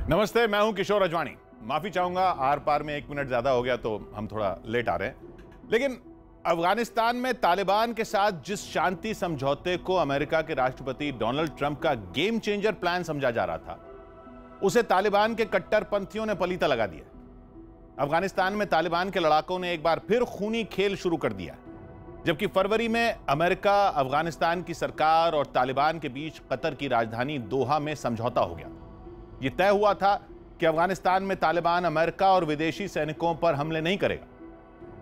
नमस्ते, मैं हूं किशोर अजवाणी। माफी चाहूंगा, आर पार में 1 मिनट ज्यादा हो गया तो हम थोड़ा लेट आ रहे हैं। लेकिन अफगानिस्तान में तालिबान के साथ जिस शांति समझौते को अमेरिका के राष्ट्रपति डोनाल्ड ट्रंप का गेम चेंजर प्लान समझा जा रहा था, उसे तालिबान के कट्टरपंथियों ने पलीता लगा दिया। अफगानिस्तान में तालिबान के लड़ाकों ने एक बार फिर खूनी खेल शुरू कर दिया। जबकि फरवरी में अमेरिका, अफगानिस्तान की सरकार और तालिबान के बीच कतर की राजधानी दोहा में समझौता हो गया। यह तय हुआ था कि अफगानिस्तान में तालिबान अमेरिका और विदेशी सैनिकों पर हमले नहीं करेगा।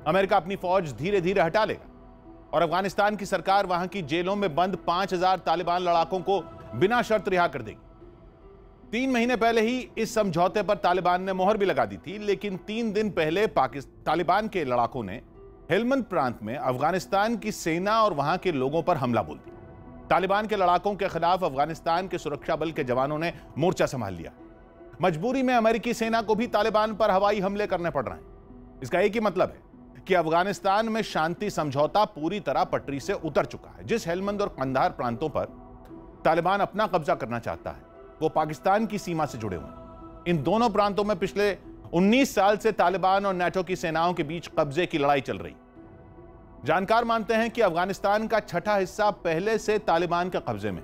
अमेरिका अपनी फौज धीरे धीरे हटा लेगा और अफगानिस्तान की सरकार वहां की जेलों में बंद 5000 तालिबान लड़ाकों को बिना शर्त रिहा कर देगी। 3 महीने पहले ही इस समझौते पर तालिबान ने मोहर भी लगा दी थी, लेकिन 3 दिन पहले तालिबान के लड़ाकों ने हेलमंद प्रांत में अफगानिस्तान की सेना और वहां के लोगों पर हमला बोल दिया। तालिबान के लड़ाकों के खिलाफ अफगानिस्तान के सुरक्षा बल के जवानों ने मोर्चा संभाल लिया। मजबूरी में अमेरिकी सेना को भी तालिबान पर हवाई हमले करने पड़ रहे हैं। इसका एक ही मतलब है कि अफगानिस्तान में शांति समझौता पूरी तरह पटरी से उतर चुका है। जिस हेलमंद और कंधार प्रांतों पर तालिबान अपना कब्जा करना चाहता है, वो पाकिस्तान की सीमा से जुड़े हुए हैं। इन दोनों प्रांतों में पिछले 19 साल से तालिबान और नाटो की सेनाओं के बीच कब्जे की लड़ाई चल रही। जानकार मानते हैं कि अफगानिस्तान का 6ठा हिस्सा पहले से तालिबान के कब्जे में,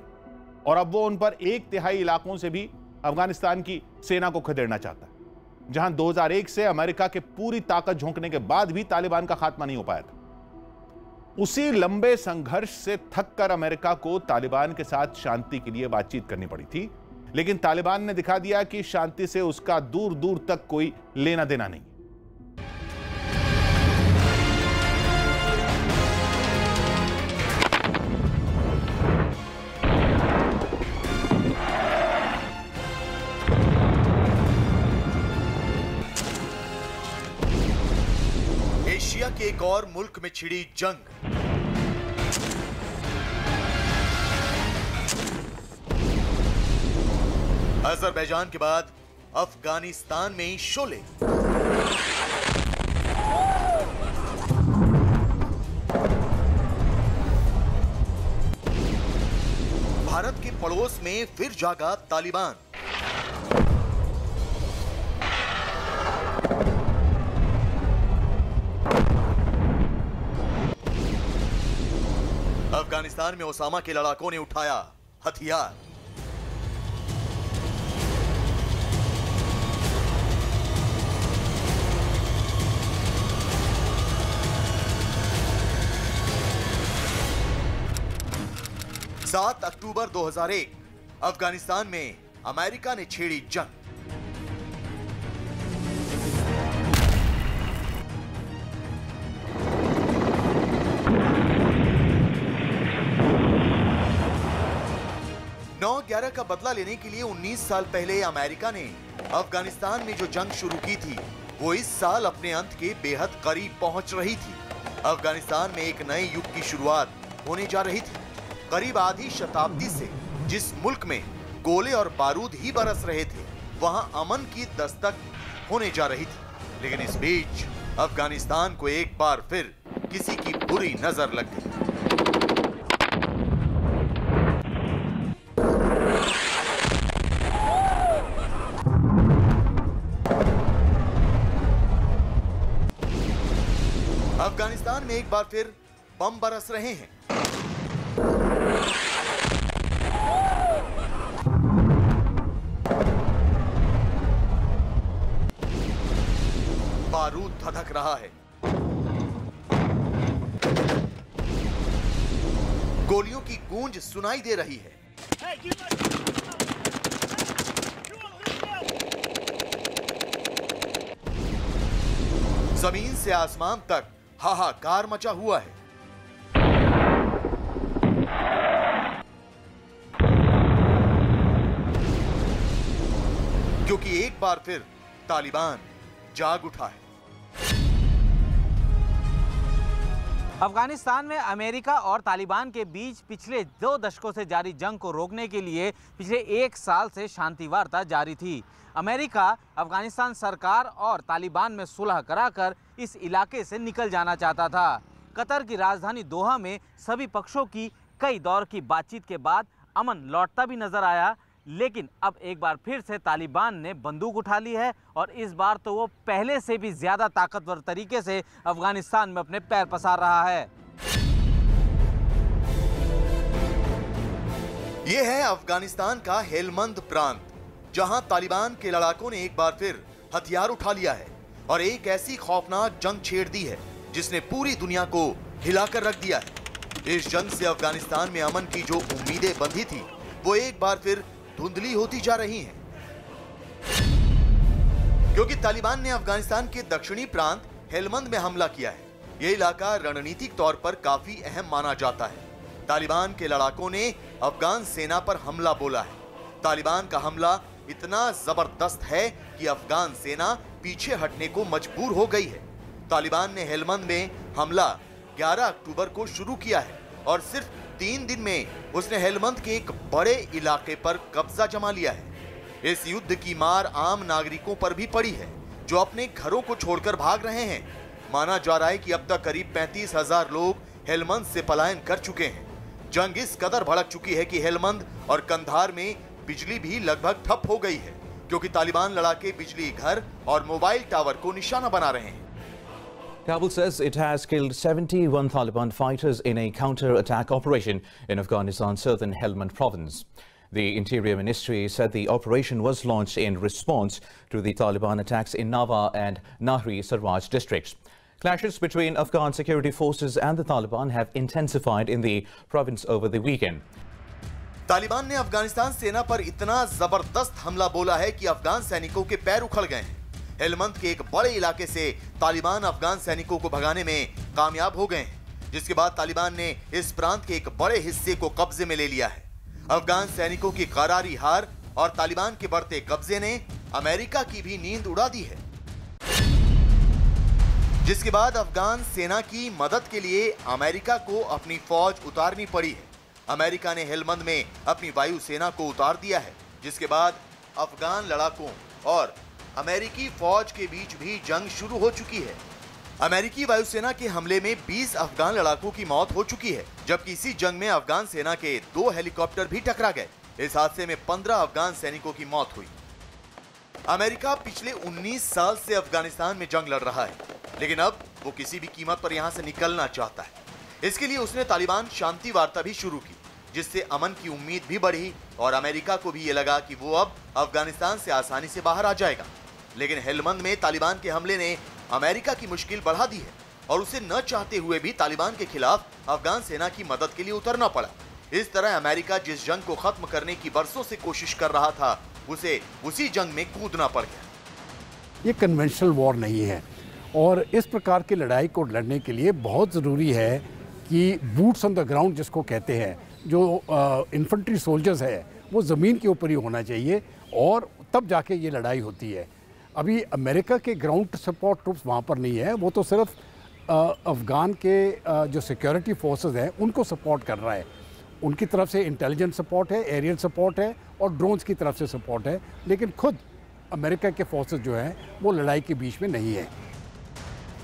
और अब वो उन पर 1/3 इलाकों से भी अफगानिस्तान की सेना को खदेड़ना चाहता है। जहां 2001 से अमेरिका के पूरी ताकत झोंकने के बाद भी तालिबान का खात्मा नहीं हो पाया था। उसी लंबे संघर्ष से थककर अमेरिका को तालिबान के साथ शांति के लिए बातचीत करनी पड़ी थी, लेकिन तालिबान ने दिखा दिया कि शांति से उसका दूर दूर तक कोई लेना देना नहीं। एशिया के एक और मुल्क में छिड़ी जंग। अजरबैजान के बाद अफगानिस्तान में शोले। भारत के पड़ोस में फिर जागा तालिबान। अफगानिस्तान में ओसामा के लड़ाकों ने उठाया हथियार। सात अक्टूबर 2001 अफगानिस्तान में अमेरिका ने छेड़ी जंग। नौ 11 का बदला लेने के लिए 19 साल पहले अमेरिका ने अफगानिस्तान में जो जंग शुरू की थी, वो इस साल अपने अंत के बेहद करीब पहुंच रही थी। अफगानिस्तान में एक नए युग की शुरुआत होने जा रही थी। करीब आधी शताब्दी से जिस मुल्क में गोले और बारूद ही बरस रहे थे, वहां अमन की दस्तक होने जा रही थी। लेकिन इस बीच अफगानिस्तान को एक बार फिर किसी की बुरी नजर लग गई। अफगानिस्तान में एक बार फिर बम बरस रहे हैं। बारूद धधक रहा है। गोलियों की गूंज सुनाई दे रही है। जमीन से आसमान तक हाहाकार मचा हुआ है। क्योंकि एक बार फिर तालिबान जाग उठा है। अफगानिस्तान में अमेरिका और तालिबान के बीच पिछले 2 दशकों से जारी जंग को रोकने के लिए पिछले 1 साल से शांति वार्ता जारी थी। अमेरिका अफगानिस्तान सरकार और तालिबान में सुलह कराकर इस इलाके से निकल जाना चाहता था। कतर की राजधानी दोहा में सभी पक्षों की कई दौर की बातचीत के बाद अमन लौटता भी नजर आया, लेकिन अब एक बार फिर से तालिबान ने बंदूक उठा ली है और इस बार तो वो पहले से भी ज्यादा ताकतवर तरीके से अफगानिस्तान में अपने पैर पसार रहा है। ये है अफगानिस्तान का हेलमंद प्रांत, जहां तालिबान के लड़ाकों ने एक बार फिर हथियार उठा लिया है और एक ऐसी खौफनाक जंग छेड़ दी है जिसने पूरी दुनिया को हिलाकर रख दिया है। इस जंग से अफगानिस्तान में अमन की जो उम्मीदें बंधी थी वो एक बार फिर धुंधली होती जा रही हैं, क्योंकि तालिबान ने अफगानिस्तान के दक्षिणी प्रांत हेलमंद में हमला किया है। यह इलाका रणनीतिक तौर पर काफी अहम माना जाता है। तालिबान के लड़ाकों ने अफगान सेना पर हमला बोला है। तालिबान का हमला इतना जबरदस्त है कि अफगान सेना पीछे हटने को मजबूर हो गई है। तालिबान ने हेलमंद में हमला 11 अक्टूबर को शुरू किया है और सिर्फ 3 दिन में उसने हेलमंद के एक बड़े इलाके पर कब्जा जमा लिया है। इस युद्ध की मार आम नागरिकों पर भी पड़ी है जो अपने घरों को छोड़कर भाग रहे हैं। माना जा रहा है कि अब तक करीब 35,000 लोग हेलमंद से पलायन कर चुके हैं। जंग इस कदर भड़क चुकी है कि हेलमंद और कंधार में बिजली भी लगभग ठप हो गई है, क्योंकि तालिबान लड़ाके बिजली घर और मोबाइल टावर को निशाना बना रहे हैं। Kabul says it has killed 71 Taliban fighters in a counter-attack operation in Afghanistan's southern Helmand province. The Interior Ministry said the operation was launched in response to the Taliban attacks in Nawa and Nahri Sarwaj districts. Clashes between Afghan security forces and the Taliban have intensified in the province over the weekend. Taliban ने अफगानिस्तान सेना पर इतना जबरदस्त हमला बोला है कि अफगान सैनिकों के पैर उखड़ गए हैं। हेलमंद के एक बड़े इलाके से तालिबान अफगान सैनिकों को भगाने में कामयाब हो गए हैं, जिसके बाद तालिबान ने इस प्रांत के एक बड़े हिस्से को कब्जे में ले लिया है। अफगान सैनिकों की करारी हार और तालिबान के बढ़ते कब्जे ने अमेरिका की भी नींद उड़ा दी है, जिसके बाद अफगान सेना की मदद के लिए अमेरिका को अपनी फौज उतारनी पड़ी है। अमेरिका ने हेलमंद में अपनी वायु सेना को उतार दिया है, जिसके बाद अफगान लड़ाकों और अमेरिकी फौज के बीच भी जंग शुरू हो चुकी है। अमेरिकी वायुसेना के हमले में 20 अफगान लड़ाकों की मौत हो चुकी है, जबकि इसी जंग में अफगान सेना के 2 हेलीकॉप्टर भी टकरा गए। इस हादसे में 15 अफगान सैनिकों की मौत हुई। अमेरिका पिछले 19 साल से अफगानिस्तान में जंग लड़ रहा है, लेकिन अब वो किसी भी कीमत पर यहां से निकलना चाहता है। इसके लिए उसने तालिबान शांति वार्ता भी शुरू की, जिससे अमन की उम्मीद भी बढ़ी और अमेरिका को भी ये लगा कि वो अब अफगानिस्तान से आसानी से बाहर आ जाएगा। लेकिन हेलमंद में तालिबान के हमले ने अमेरिका की मुश्किल बढ़ा दी है और उसे न चाहते हुए भी तालिबान के खिलाफ अफगान सेना की मदद के लिए उतरना पड़ा। इस तरह अमेरिका जिस जंग को खत्म करने की बरसों से कोशिश कर रहा था, उसे उसी जंग में कूदना पड़ गया। ये कन्वेंशनल वॉर नहीं है और इस प्रकार की लड़ाई को लड़ने के लिए बहुत ज़रूरी है कि बूट्स ऑन द ग्राउंड जिसको कहते हैं, जो इन्फेंट्री सोल्जर्स है वो ज़मीन के ऊपर ही होना चाहिए और तब जाके ये लड़ाई होती है। अभी अमेरिका के ग्राउंड सपोर्ट ट्रूप्स वहाँ पर नहीं है, वो तो सिर्फ अफ़गान के जो सिक्योरिटी फोर्सेस हैं उनको सपोर्ट कर रहा है। उनकी तरफ से इंटेलिजेंस सपोर्ट है, एरियल सपोर्ट है और ड्रोन्स की तरफ से सपोर्ट है, लेकिन खुद अमेरिका के फोर्सेस जो हैं वो लड़ाई के बीच में नहीं है।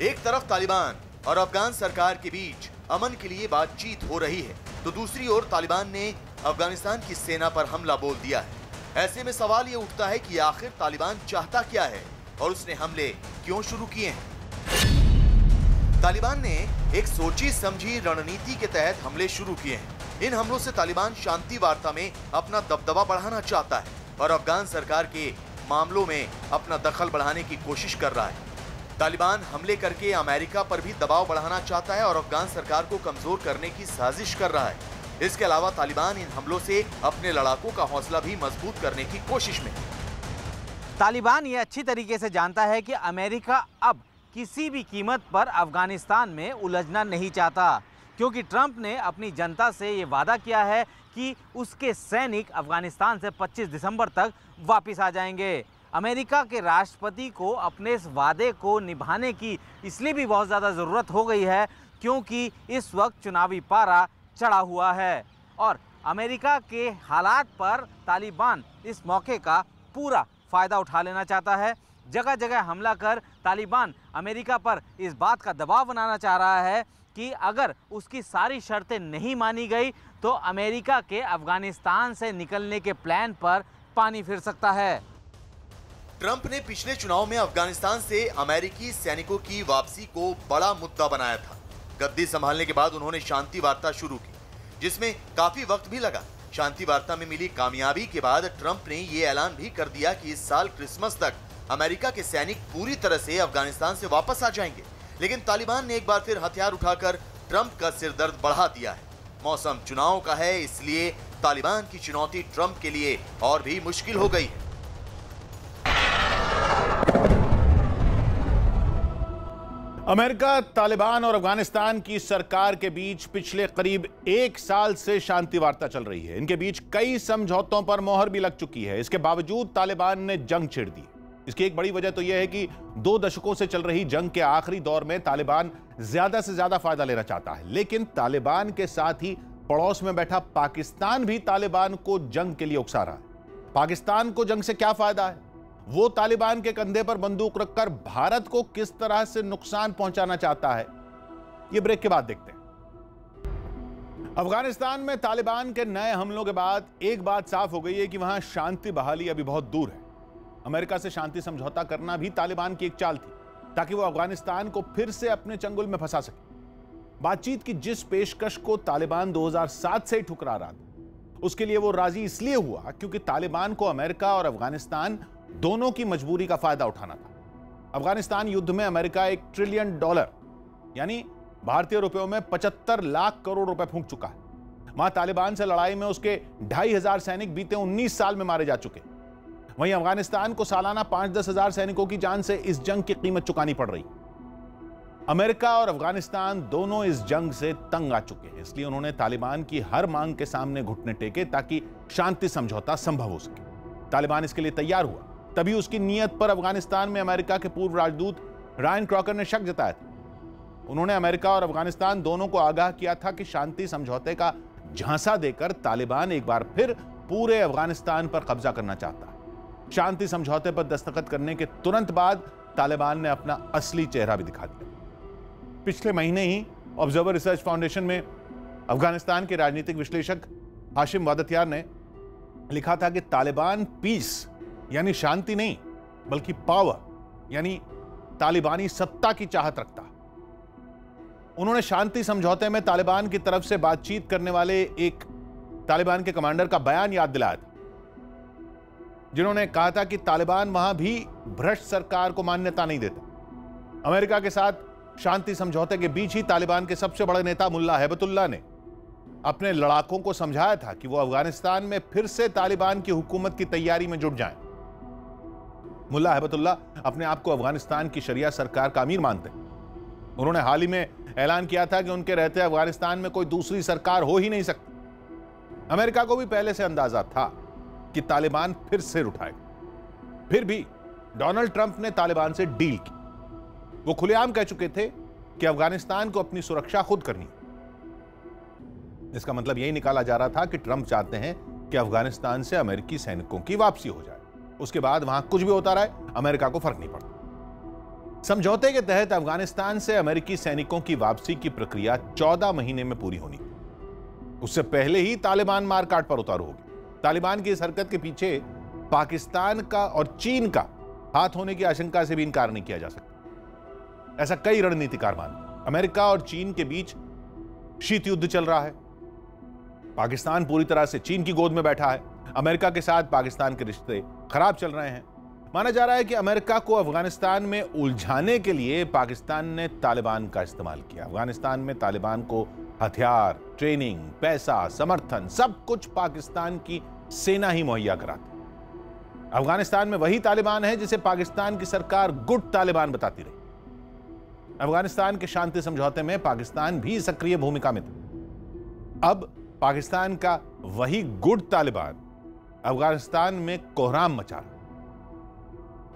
एक तरफ तालिबान और अफगान सरकार के बीच अमन के लिए बातचीत हो रही है, तो दूसरी ओर तालिबान ने अफगानिस्तान की सेना पर हमला बोल दिया है। ऐसे में सवाल ये उठता है कि आखिर तालिबान चाहता क्या है और उसने हमले क्यों शुरू किए हैं। तालिबान ने एक सोची समझी रणनीति के तहत हमले शुरू किए हैं। इन हमलों से तालिबान शांति वार्ता में अपना दबदबा बढ़ाना चाहता है और अफगान सरकार के मामलों में अपना दखल बढ़ाने की कोशिश कर रहा है। तालिबान हमले करके अमेरिका पर भी दबाव बढ़ाना चाहता है और अफगान सरकार को कमजोर करने की साजिश कर रहा है। इसके अलावा तालिबान इन हमलों से अपने लड़ाकों का हौसला भी मजबूत करने की कोशिश में है। तालिबान ये अच्छी तरीके से जानता है कि अमेरिका अब किसी भी कीमत पर अफगानिस्तान में उलझना नहीं चाहता, क्योंकि ट्रंप ने अपनी जनता से ये वादा किया है कि उसके सैनिक अफगानिस्तान से 25 दिसंबर तक वापस आ जाएंगे। अमेरिका के राष्ट्रपति को अपने इस वादे को निभाने की इसलिए भी बहुत ज़्यादा ज़रूरत हो गई है क्योंकि इस वक्त चुनावी पारा चढ़ा हुआ है और अमेरिका के हालात पर तालिबान इस मौके का पूरा फ़ायदा उठा लेना चाहता है। जगह जगह हमला कर तालिबान अमेरिका पर इस बात का दबाव बनाना चाह रहा है कि अगर उसकी सारी शर्तें नहीं मानी गई तो अमेरिका के अफगानिस्तान से निकलने के प्लान पर पानी फिर सकता है। ट्रंप ने पिछले चुनाव में अफगानिस्तान से अमेरिकी सैनिकों की वापसी को बड़ा मुद्दा बनाया था। गद्दी संभालने के बाद उन्होंने शांति वार्ता शुरू की, जिसमें काफी वक्त भी लगा। शांति वार्ता में मिली कामयाबी के बाद ट्रंप ने ये ऐलान भी कर दिया कि इस साल क्रिसमस तक अमेरिका के सैनिक पूरी तरह से अफगानिस्तान से वापस आ जाएंगे। लेकिन तालिबान ने एक बार फिर हथियार उठाकर ट्रंप का सिरदर्द बढ़ा दिया है। मौसम चुनाव का है, इसलिए तालिबान की चुनौती ट्रंप के लिए और भी मुश्किल हो गई है। अमेरिका, तालिबान और अफगानिस्तान की सरकार के बीच पिछले करीब 1 साल से शांति वार्ता चल रही है। इनके बीच कई समझौतों पर मोहर भी लग चुकी है। इसके बावजूद तालिबान ने जंग छेड़ दी। इसकी एक बड़ी वजह तो यह है कि 2 दशकों से चल रही जंग के आखिरी दौर में तालिबान ज्यादा से ज्यादा फायदा लेना चाहता है। लेकिन तालिबान के साथ ही पड़ोस में बैठा पाकिस्तान भी तालिबान को जंग के लिए उकसा रहा है। पाकिस्तान को जंग से क्या फायदा है? वो तालिबान के कंधे पर बंदूक रखकर भारत को किस तरह से नुकसान पहुंचाना चाहता है, ये ब्रेक के बाद देखते हैं। अफगानिस्तान में तालिबान के नए हमलों के बाद एक बात साफ हो गई है कि वहां शांति बहाली अभी बहुत दूर है। अमेरिका से शांति समझौता करना भी तालिबान की एक चाल थी, ताकि वो अफगानिस्तान को फिर से अपने चंगुल में फंसा सके। बातचीत की जिस पेशकश को तालिबान 2007 से ही ठुकरा रहा था, उसके लिए वो राजी इसलिए हुआ क्योंकि तालिबान को अमेरिका और अफगानिस्तान दोनों की मजबूरी का फायदा उठाना था। अफगानिस्तान युद्ध में अमेरिका $1 ट्रिलियन यानी भारतीय रुपयों में 75 लाख करोड़ रुपए फूंक चुका है। वहां तालिबान से लड़ाई में उसके 2500 सैनिक बीते 19 साल में मारे जा चुके। वहीं अफगानिस्तान को सालाना 5-10 हजार सैनिकों की जान से इस जंग की कीमत चुकानी पड़ रही। अमेरिका और अफगानिस्तान दोनों इस जंग से तंग आ चुके हैं, इसलिए उन्होंने तालिबान की हर मांग के सामने घुटने टेके ताकि शांति समझौता संभव हो सके। तालिबान इसके लिए तैयार हुआ। तभी उसकी नीयत पर अफगानिस्तान में अमेरिका के पूर्व राजदूत रायन क्रॉकर ने शक जताया था। उन्होंने अमेरिका और अफगानिस्तान दोनों को आगाह किया था कि शांति समझौते का झांसा देकर तालिबान एक बार फिर पूरे अफगानिस्तान पर कब्जा करना चाहता है। शांति समझौते पर दस्तखत करने के तुरंत बाद तालिबान ने अपना असली चेहरा भी दिखा दिया। पिछले महीने ही ऑब्जर्वर रिसर्च फाउंडेशन में अफगानिस्तान के राजनीतिक विश्लेषक हाशिम वादतियार ने लिखा था कि तालिबान पीस यानी शांति नहीं बल्कि पावर यानी तालिबानी सत्ता की चाहत रखता। उन्होंने शांति समझौते में तालिबान की तरफ से बातचीत करने वाले एक तालिबान के कमांडर का बयान याद दिलाया था, जिन्होंने कहा था कि तालिबान वहां भी भ्रष्ट सरकार को मान्यता नहीं देता। अमेरिका के साथ शांति समझौते के बीच ही तालिबान के सबसे बड़े नेता मुल्ला हैबतुल्लाह ने अपने लड़ाकों को समझाया था कि वो अफगानिस्तान में फिर से तालिबान की हुकूमत की तैयारी में जुट जाएं। मुल्ला हैबतुल्लाह अपने आप को अफगानिस्तान की शरिया सरकार का अमीर मानते हैं। उन्होंने हाल ही में ऐलान किया था कि उनके रहते अफगानिस्तान में कोई दूसरी सरकार हो ही नहीं सकती। अमेरिका को भी पहले से अंदाजा था कि तालिबान फिर सिर उठाएगा। फिर भी डोनाल्ड ट्रंप ने तालिबान से डील की। वो खुलेआम कह चुके थे कि अफगानिस्तान को अपनी सुरक्षा खुद करनी। इसका मतलब यही निकाला जा रहा था कि ट्रंप चाहते हैं कि अफगानिस्तान से अमेरिकी सैनिकों की वापसी हो जाए, उसके बाद वहां कुछ भी होता रहे, अमेरिका को फर्क नहीं पड़ता। समझौते के तहत अफगानिस्तान से अमेरिकी सैनिकों की वापसी की प्रक्रिया 14 महीने में पूरी होनी। उससे पहले ही तालिबान मारकाट पर उतारू होगी। तालिबान की इस हरकत के पीछे पाकिस्तान का और चीन का हाथ होने की आशंका से भी इनकार नहीं किया जा सकता। ऐसा कई रणनीतिकार मानते। अमेरिका और चीन के बीच शीत युद्ध चल रहा है। पाकिस्तान पूरी तरह से चीन की गोद में बैठा है। अमेरिका के साथ पाकिस्तान के रिश्ते खराब चल रहे हैं। माना जा रहा है कि अमेरिका को अफगानिस्तान में उलझाने के लिए पाकिस्तान ने तालिबान का इस्तेमाल किया। अफगानिस्तान में तालिबान को हथियार, ट्रेनिंग, पैसा, समर्थन सब कुछ पाकिस्तान की सेना ही मुहैया कराती। अफगानिस्तान में वही तालिबान है जिसे पाकिस्तान की सरकार गुड तालिबान बताती रही। अफगानिस्तान के शांति समझौते में पाकिस्तान भी सक्रिय भूमिका में था। अब पाकिस्तान का वही गुड तालिबान अफगानिस्तान में कोहराम मचा रहा।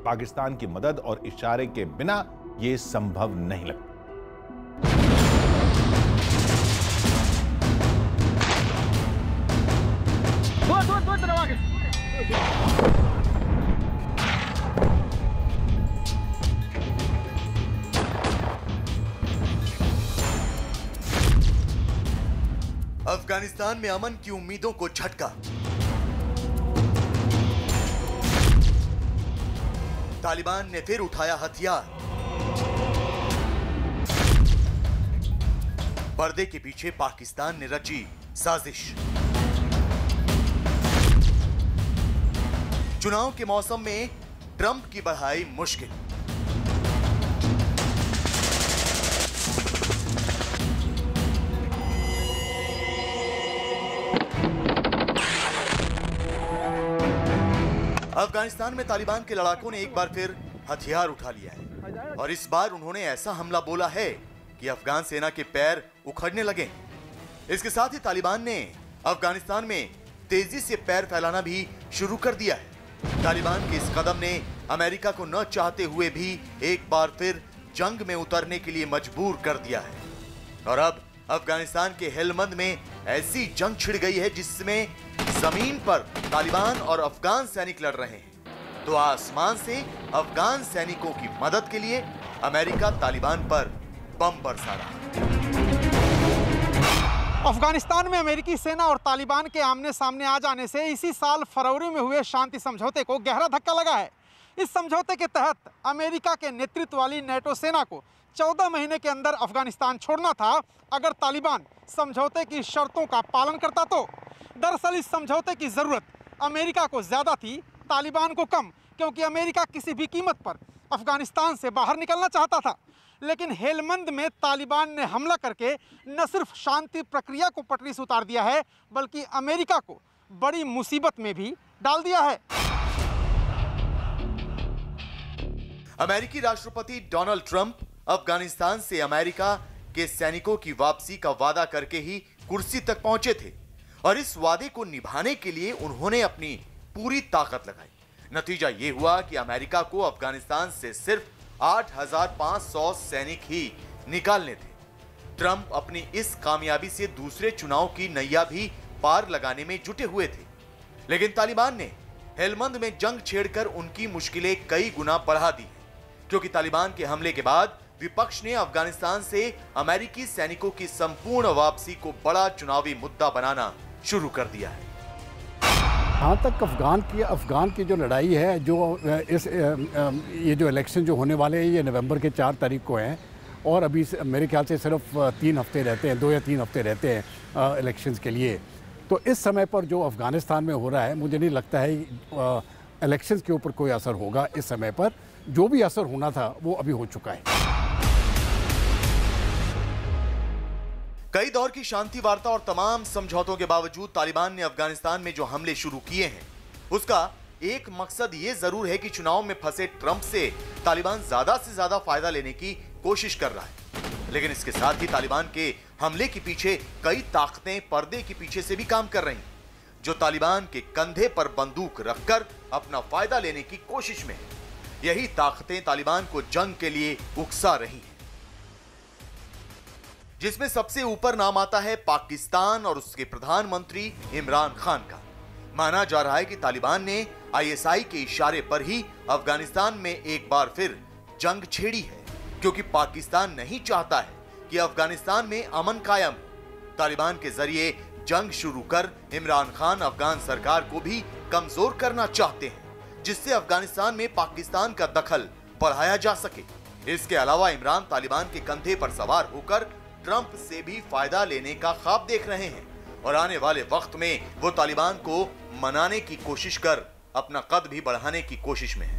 पाकिस्तान की मदद और इशारे के बिना यह संभव नहीं लगता। अफगानिस्तान में अमन की उम्मीदों को झटका। तालिबान ने फिर उठाया हथियार। पर्दे के पीछे पाकिस्तान ने रची साजिश। चुनाव के मौसम में ट्रंप की बढ़ाई मुश्किल। अफगानिस्तान में तालिबान के लड़ाकों ने एक बार फिर हथियार उठा लिया है और इस बार उन्होंने ऐसा हमला बोला है कि अफगान सेना के पैर उखड़ने लगे। इसके साथ ही तालिबान ने अफगानिस्तान में तेजी से पैर फैलाना भी शुरू कर दिया है। तालिबान के इस कदम ने अमेरिका को न चाहते हुए भी एक बार फिर जंग में उतरने के लिए मजबूर कर दिया है और अब अफगानिस्तान के हेलमंद में ऐसी जंग छिड़ गई है जिसमें जमीन पर तालिबान और अफगान सैनिक लड़ रहे हैं तो आसमान से अफगान सैनिकों की मदद के लिए अमेरिका तालिबान पर बम बरसा रहा है। अफगानिस्तान में अमेरिकी सेना और तालिबान के आमने सामने आ जाने से इसी साल फरवरी में हुए शांति समझौते को गहरा धक्का लगा है। इस समझौते के तहत अमेरिका के नेतृत्व वाली नेटो सेना को 14 महीने के अंदर अफगानिस्तान छोड़ना था अगर तालिबान समझौते की शर्तों का पालन करता तो। दरअसल इस समझौते की जरूरत अमेरिका को ज्यादा थी, तालिबान को कम, क्योंकि अमेरिका किसी भी कीमत पर अफगानिस्तान से बाहर निकलना चाहता था। लेकिन हेलमंद में तालिबान ने हमला करके न सिर्फ शांति प्रक्रिया को पटरी से उतार दिया है बल्कि अमेरिका को बड़ी मुसीबत में भी डाल दिया है। अमेरिकी राष्ट्रपति डोनाल्ड ट्रंप अफगानिस्तान से अमेरिका के सैनिकों की वापसी का वादा करके ही कुर्सी तक पहुंचे थे और इस वादे को निभाने के लिए उन्होंने अपनी पूरी ताकत लगाई। नतीजा यह हुआ कि अमेरिका को अफगानिस्तान से सिर्फ 8,500 सैनिक ही निकालने थे। ट्रंप अपनी इस कामयाबी से दूसरे चुनाव की नैया भी पार लगाने में जुटे हुए थे, लेकिन तालिबान ने हेलमंद में जंग छेड़कर उनकी मुश्किलें कई गुना बढ़ा दी हैं, क्योंकि तालिबान के हमले के बाद विपक्ष ने अफगानिस्तान से अमेरिकी सैनिकों की संपूर्ण वापसी को बड़ा चुनावी मुद्दा बनाना शुरू कर दिया है। जहाँ तक अफगान की जो लड़ाई है, जो ये जो इलेक्शन जो होने वाले हैं ये नवंबर के 4 तारीख को हैं और अभी मेरे ख्याल से सिर्फ 3 हफ्ते रहते हैं, 2 या 3 हफ्ते रहते हैं इलेक्शंस के लिए। तो इस समय पर जो अफगानिस्तान में हो रहा है मुझे नहीं लगता है इलेक्शंस के ऊपर कोई असर होगा। इस समय पर जो भी असर होना था वो अभी हो चुका है। कई दौर की शांति वार्ता और तमाम समझौतों के बावजूद तालिबान ने अफगानिस्तान में जो हमले शुरू किए हैं उसका एक मकसद ये जरूर है कि चुनाव में फंसे ट्रंप से तालिबान ज्यादा से ज्यादा फायदा लेने की कोशिश कर रहा है। लेकिन इसके साथ ही तालिबान के हमले के पीछे कई ताकतें पर्दे के पीछे से भी काम कर रही हैं, जो तालिबान के कंधे पर बंदूक रखकर अपना फायदा लेने की कोशिश में है। यही ताकतें तालिबान को जंग के लिए उकसा रही हैं, जिसमें सबसे ऊपर नाम आता है पाकिस्तान और उसके प्रधानमंत्री इमरान खान का। माना जा रहा है कि तालिबान ने आईएसआई के इशारे पर ही अफगानिस्तान में एक बार फिर जंग छेड़ी है, क्योंकि पाकिस्तान नहीं चाहता है कि अफगानिस्तान में अमन कायम हो। तालिबान के जरिए जंग शुरू कर इमरान खान अफगान सरकार को भी कमजोर करना चाहते हैं, जिससे अफगानिस्तान में पाकिस्तान का दखल बढ़ाया जा सके। इसके अलावा इमरान तालिबान के कंधे पर सवार होकर ट्रंप से भी फायदा लेने का ख्वाब देख रहे हैं और आने वाले वक्त में वो तालिबान को मनाने की कोशिश कर अपना कद भी बढ़ाने की कोशिश में है।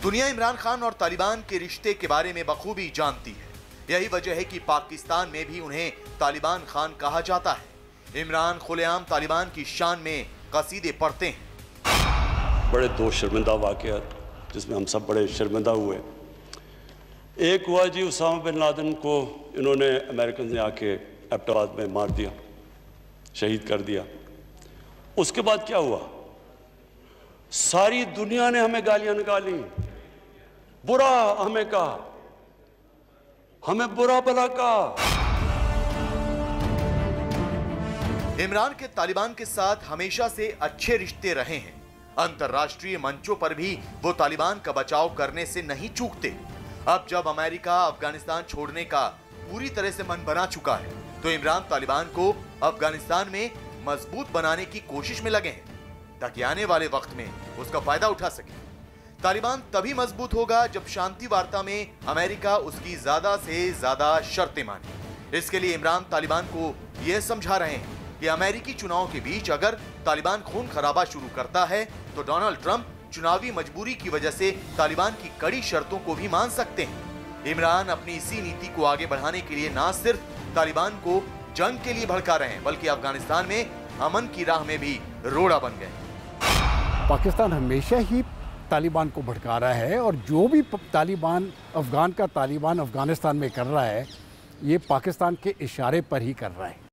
दुनिया इमरान खान और तालिबान के रिश्ते के बारे में बखूबी जानती है। यही वजह है कि पाकिस्तान में भी उन्हें तालिबान खान कहा जाता है। इमरान खुलेआम तालिबान की शान में कसीदे पढ़ते हैं। बड़े 2 शर्मिंदा वाक़यात जिसमें हम सब बड़े शर्मिंदा हुए। एक हुआ जी, उसामा बिन लादेन को इन्होंने अमेरिकन ने आके एबटाबाद में मार दिया, शहीद कर दिया। उसके बाद क्या हुआ? सारी दुनिया ने हमें गालियां निकाली, बुरा हमें कहा, हमें बुरा भला कहा। इमरान के तालिबान के साथ हमेशा से अच्छे रिश्ते रहे हैं। अंतर्राष्ट्रीय मंचों पर भी वो तालिबान का बचाव करने से नहीं चूकते। अब जब अमेरिका अफगानिस्तान छोड़ने का पूरी तरह से मन बना चुका है तो इमरान तालिबान को अफगानिस्तान में मजबूत बनाने की कोशिश में लगे हैं। ताकि आने वाले वक्त में उसका फायदा उठा सके। तालिबान तभी मजबूत होगा जब शांति वार्ता में अमेरिका उसकी ज्यादा से ज्यादा शर्तें माने। इसके लिए इमरान तालिबान को यह समझा रहे हैं कि अमेरिकी चुनाव के बीच अगर तालिबान खून खराबा शुरू करता है तो डोनाल्ड ट्रंप चुनावी मजबूरी की वजह से तालिबान की कड़ी शर्तों को भी मान सकते हैं। इमरान अपनी इसी नीति को आगे बढ़ाने के लिए न सिर्फ तालिबान को जंग के लिए भड़का रहे हैं बल्कि अफगानिस्तान में अमन की राह में भी रोड़ा बन गए। पाकिस्तान हमेशा ही तालिबान को भड़का रहा है और जो भी तालिबान अफगानिस्तान में कर रहा है ये पाकिस्तान के इशारे पर ही कर रहा है।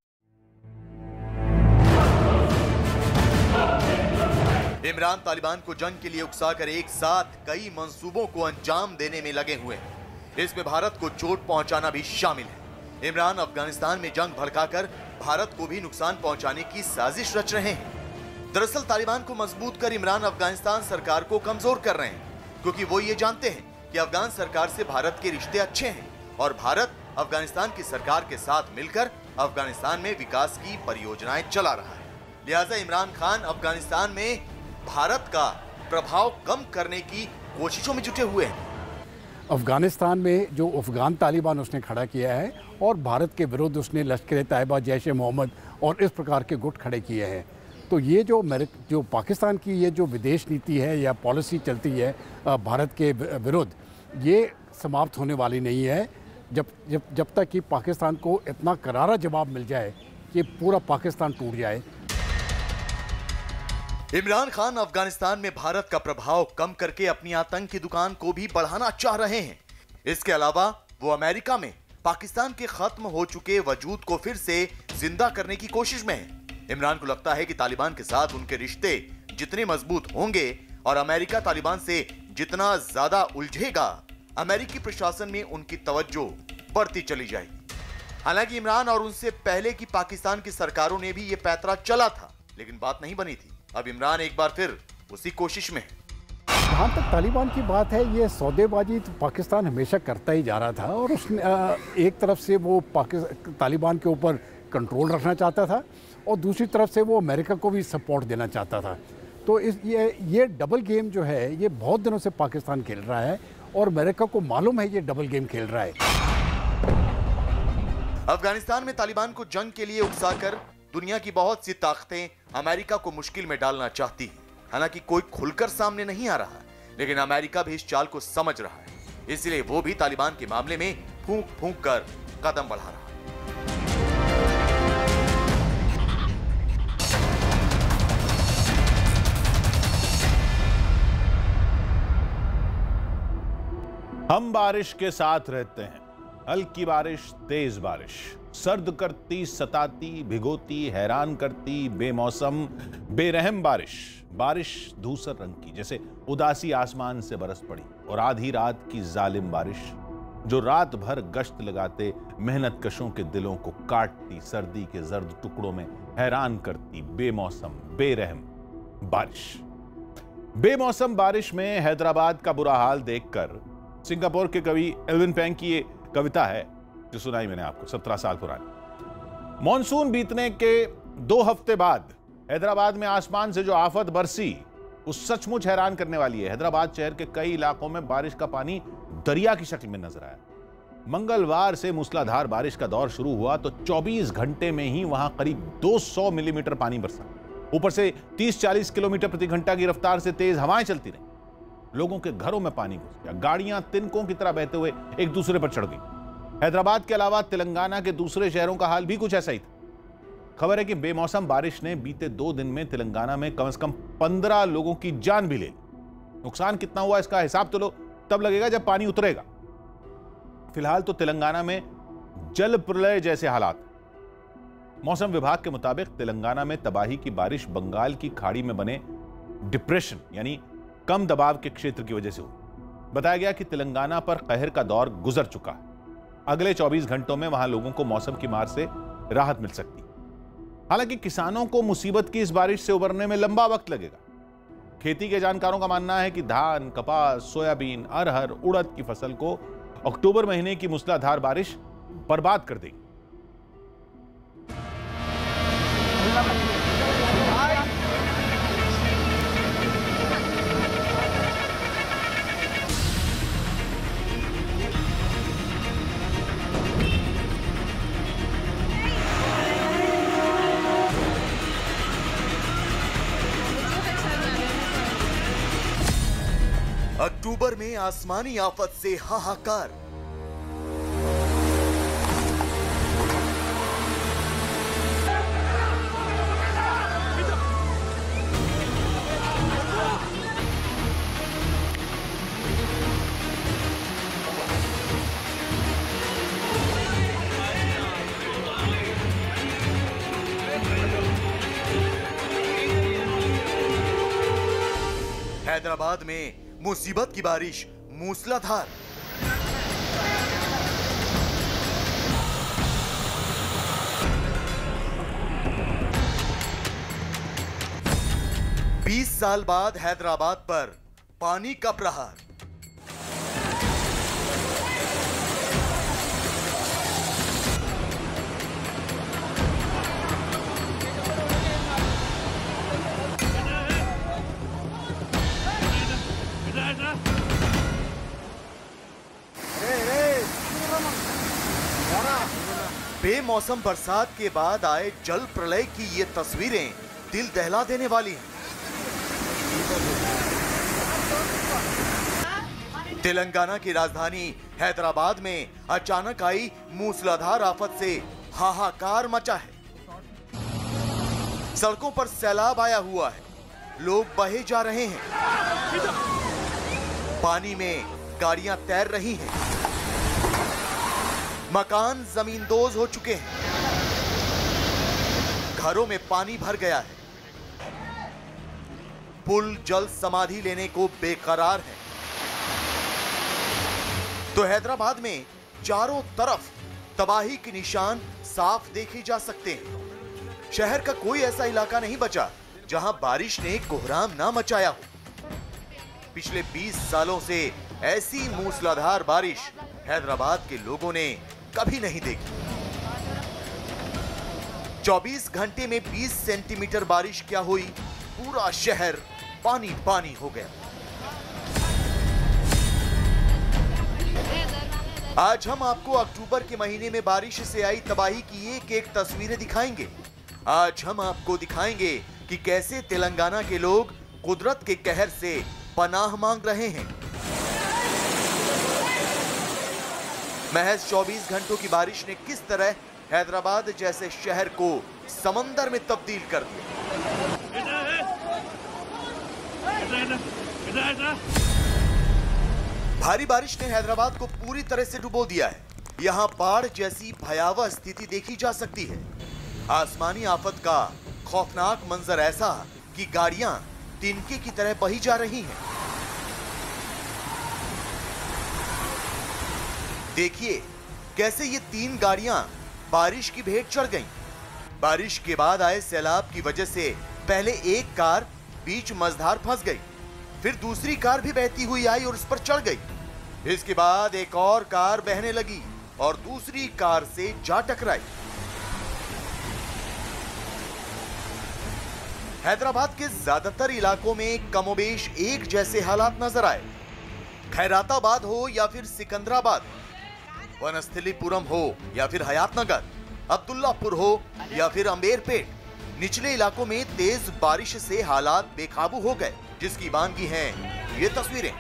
इमरान तालिबान को जंग के लिए उकसाकर एक साथ कई मंसूबों को अंजाम देने में लगे हुए हैं। इसमें भारत को चोट पहुंचाना भी शामिल है। इमरान अफगानिस्तान में जंग भड़काकर भारत को भी नुकसान पहुंचाने की साजिश रच रहे हैं। दरअसल तालिबान को मजबूत कर इमरान अफगानिस्तान सरकार को कमजोर कर रहे हैं क्योंकि वो ये जानते हैं कि अफगान सरकार से भारत के रिश्ते अच्छे हैं और भारत अफगानिस्तान की सरकार के साथ मिलकर अफगानिस्तान में विकास की परियोजनाएं चला रहा है। लिहाजा इमरान खान अफगानिस्तान में भारत का प्रभाव कम करने की कोशिशों में जुटे हुए हैं। अफगानिस्तान में जो अफगान तालिबान उसने खड़ा किया है और भारत के विरुद्ध उसने लश्कर-ए-तैयबा, जैश-ए-मोहम्मद और इस प्रकार के गुट खड़े किए हैं। तो ये जो पाकिस्तान की ये जो विदेश नीति है या पॉलिसी चलती है भारत के विरुद्ध, ये समाप्त होने वाली नहीं है जब तक कि पाकिस्तान को इतना करारा जवाब मिल जाए कि पूरा पाकिस्तान टूट जाए। इमरान खान अफगानिस्तान में भारत का प्रभाव कम करके अपनी आतंक की दुकान को भी बढ़ाना चाह रहे हैं। इसके अलावा वो अमेरिका में पाकिस्तान के खत्म हो चुके वजूद को फिर से जिंदा करने की कोशिश में है। इमरान को लगता है कि तालिबान के साथ उनके रिश्ते जितने मजबूत होंगे और अमेरिका तालिबान से जितना ज्यादा उलझेगा, अमेरिकी प्रशासन में उनकी तवज्जो बढ़ती चली जाएगी। हालांकि इमरान और उनसे पहले की पाकिस्तान की सरकारों ने भी ये पैंतरा चला था, लेकिन बात नहीं बनी थी। अब इमरान एक बार फिर उसी कोशिश में है। जहाँ तक तालिबान की बात है, ये सौदेबाजी तो पाकिस्तान हमेशा करता ही जा रहा था और उसने एक तरफ से वो तालिबान के ऊपर कंट्रोल रखना चाहता था और दूसरी तरफ से वो अमेरिका को भी सपोर्ट देना चाहता था। तो ये डबल गेम जो है ये बहुत दिनों से पाकिस्तान खेल रहा है और अमेरिका को मालूम है ये डबल गेम खेल रहा है। अफगानिस्तान में तालिबान को जंग के लिए उकसाकर दुनिया की बहुत सी ताकतें अमेरिका को मुश्किल में डालना चाहती हैं। हालांकि कोई खुलकर सामने नहीं आ रहा, लेकिन अमेरिका भी इस चाल को समझ रहा है। इसलिए वो भी तालिबान के मामले में फूंक फूंक कर कदम बढ़ा रहा है। हम बारिश के साथ रहते हैं, हल्की बारिश, तेज बारिश, सर्द करती, सताती, भिगोती, हैरान करती, बेमौसम, बेरहम बारिश। बारिश धूसर रंग की जैसे उदासी आसमान से बरस पड़ी और आधी रात की जालिम बारिश जो रात भर गश्त लगाते मेहनत कशों के दिलों को काटती, सर्दी के जर्द टुकड़ों में हैरान करती, बेमौसम, बेरहम बारिश। बेमौसम बारिश में हैदराबाद का बुरा हाल देखकर सिंगापुर के कवि एल्विन पेंग की ये कविता है जो सुनाई मैंने आपको, 17 साल पुरानी। मॉनसून बीतने के 2 हफ्ते बाद हैदराबाद में आसमान से जो आफत बरसी वो सचमुच हैरान करने वाली है। हैदराबाद शहर के कई इलाकों में बारिश का पानी दरिया की शक्ल में नजर आया। मंगलवार से मूसलाधार बारिश का दौर शुरू हुआ तो 24 घंटे में ही वहां करीब 200 मिलीमीटर पानी बरसा। ऊपर से 30-40 किलोमीटर प्रति घंटा की रफ्तार से तेज हवाएं चलती रही। लोगों के घरों में पानी घुस गया, गाड़ियां तिनकों की तरह बहते हुए एक दूसरे पर चढ़ गई। हैदराबाद के अलावा तेलंगाना के दूसरे शहरों का हाल भी कुछ ऐसा ही था। खबर है कि बेमौसम बारिश ने बीते 2 दिन में तेलंगाना में कम से कम 15 लोगों की जान भी ले ली। नुकसान कितना हुआ इसका हिसाब तो लो तब लगेगा जब पानी उतरेगा। फिलहाल तो तेलंगाना में जल प्रलय जैसे हालात। मौसम विभाग के मुताबिक तेलंगाना में तबाही की बारिश बंगाल की खाड़ी में बने डिप्रेशन यानी कम दबाव के क्षेत्र की वजह से हुई। बताया गया कि तेलंगाना पर कहर का दौर गुजर चुका है। अगले 24 घंटों में वहां लोगों को मौसम की मार से राहत मिल सकती है। हालांकि किसानों को मुसीबत की इस बारिश से उबरने में लंबा वक्त लगेगा। खेती के जानकारों का मानना है कि धान, कपास, सोयाबीन, अरहर, उड़द की फसल को अक्टूबर महीने की मूसलाधार बारिश बर्बाद कर देगी। अक्टूबर में आसमानी आफत से हाहाकार। हैदराबाद में मुसीबत की बारिश मूसलाधार। बीस साल बाद हैदराबाद पर पानी का प्रहार। बेमौसम बरसात के बाद आए जल प्रलय की ये तस्वीरें दिल दहला देने वाली हैं। तेलंगाना की राजधानी हैदराबाद में अचानक आई मूसलाधार आफत से हाहाकार मचा है। सड़कों पर सैलाब आया हुआ है, लोग बहे जा रहे हैं, पानी में गाड़ियां तैर रही हैं, मकान जमींदोज हो चुके हैं, घरों में पानी भर गया है, पुल जल समाधि लेने को बेकरार है। तो हैदराबाद में चारों तरफ तबाही के निशान साफ देखे जा सकते हैं। शहर का कोई ऐसा इलाका नहीं बचा जहां बारिश ने कोहराम ना मचाया हो। पिछले 20 सालों से ऐसी मूसलाधार बारिश हैदराबाद के लोगों ने कभी नहीं देखी। 24 घंटे में 20 सेंटीमीटर बारिश क्या हुई, पूरा शहर पानी पानी हो गया। आज हम आपको अक्टूबर के महीने में बारिश से आई तबाही की एक एक तस्वीरें दिखाएंगे। आज हम आपको दिखाएंगे कि कैसे तेलंगाना के लोग कुदरत के कहर से पनाह मांग रहे हैं। महज 24 घंटों की बारिश ने किस तरह हैदराबाद जैसे शहर को समंदर में तब्दील कर दिया। भारी बारिश ने हैदराबाद को पूरी तरह से डुबो दिया है। यहाँ बाढ़ जैसी भयावह स्थिति देखी जा सकती है। आसमानी आफत का खौफनाक मंजर ऐसा कि गाड़ियां तिनके की तरह बही जा रही हैं। देखिए कैसे ये 3 गाड़ियां बारिश की भेंट चढ़ गईं। बारिश के बाद आए सैलाब की वजह से पहले एक कार बीच मझधार फंस गई, फिर दूसरी कार भी बहती हुई आई और उस पर चढ़ गई। इसके बाद एक और कार बहने लगी और दूसरी कार से जा टकराई। हैदराबाद के ज्यादातर इलाकों में कमोबेश एक जैसे हालात नजर आए। खैराताबाद हो या फिर सिकंदराबाद, वनस्थलीपुरम हो या फिर हयातनगर, अब्दुल्लापुर हो या फिर अंबेरपेट, निचले इलाकों में तेज बारिश से हालात बेकाबू हो गए, जिसकी बानगी हैं ये तस्वीरें।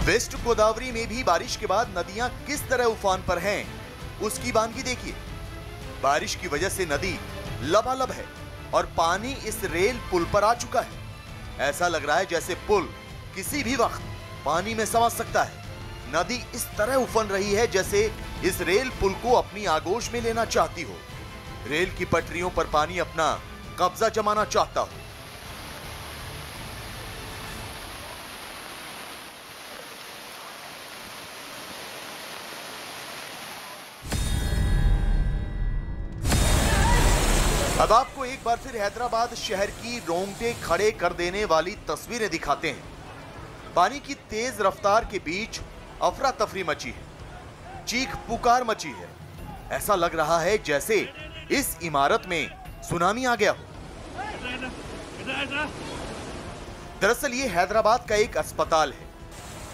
वेस्ट गोदावरी में भी बारिश के बाद नदियां किस तरह उफान पर हैं, उसकी बानगी देखिए। बारिश की वजह से नदी लबालब है और पानी इस रेल पुल पर आ चुका है। ऐसा लग रहा है जैसे पुल किसी भी वक्त पानी में समझ सकता है। नदी इस तरह उफन रही है जैसे इस रेल पुल को अपनी आगोश में लेना चाहती हो, रेल की पटरियों पर पानी अपना कब्जा जमाना चाहता हो। अब आपको एक बार फिर हैदराबाद शहर की रोंगटे खड़े कर देने वाली तस्वीरें दिखाते हैं। पानी की तेज रफ्तार के बीच अफरा तफरी मची है, चीख पुकार मची है। ऐसा लग रहा है जैसे इस इमारत में सुनामी आ गया हो। दरअसल ये हैदराबाद का एक अस्पताल है